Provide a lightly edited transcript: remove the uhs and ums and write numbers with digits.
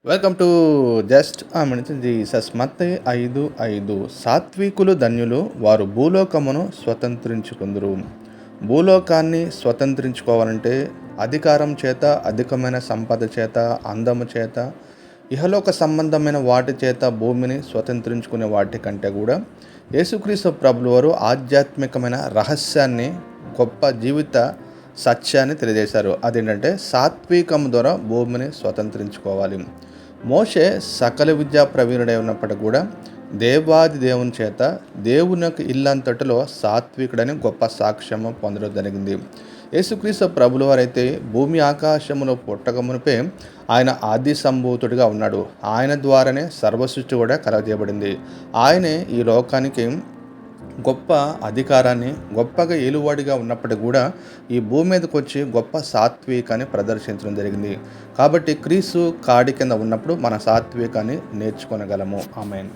Welcome to just Jesus. మత్తయి 5:5 సాత్వికులు ధన్యులు, వారు భూలోకమును స్వతంత్రించుకుందురు. భూలోకాన్ని స్వతంత్రించుకోవాలంటే అధికారం చేత, అధికమైన సంపద చేత, అందము చేత, ఇహలోక సంబంధమైన వాటి చేత భూమిని స్వతంత్రించుకునే వాటి కంటే కూడా యేసుక్రీస్తు ప్రభులు వారు ఆధ్యాత్మికమైన రహస్యాన్ని, గొప్ప జీవిత సత్యాన్ని తెలియజేశారు. అదేంటంటే సాత్వికం ద్వారా భూమిని స్వతంత్రించుకోవాలి. మోషే సకల విద్యా ప్రవీణుడై ఉన్నప్పటికీ కూడా దేవాది దేవుని చేత దేవుని యొక్క ఇల్లంతటిలో సాత్వికుడని గొప్ప సాక్ష్యము పొందడం జరిగింది. యేసుక్రీస్తు ప్రభుల వారైతే భూమి ఆకాశమును పుట్టకమునిపే ఆయన ఆది సంభూతుడిగా ఉన్నాడు. ఆయన ద్వారానే సర్వసృష్టి కూడా కలగజేయబడింది. ఆయనే ఈ లోకానికి గొప్ప అధికారాన్ని, గొప్పగా ఏలువాడిగా ఉన్నప్పటికీ కూడా ఈ భూమి మీదకి వచ్చి గొప్ప సాత్వికాన్ని ప్రదర్శించడం జరిగింది. కాబట్టి క్రీస్తు కాడి కింద ఉన్నప్పుడు మన సాత్వికాన్ని నేర్చుకొనగలము. ఆమేన్.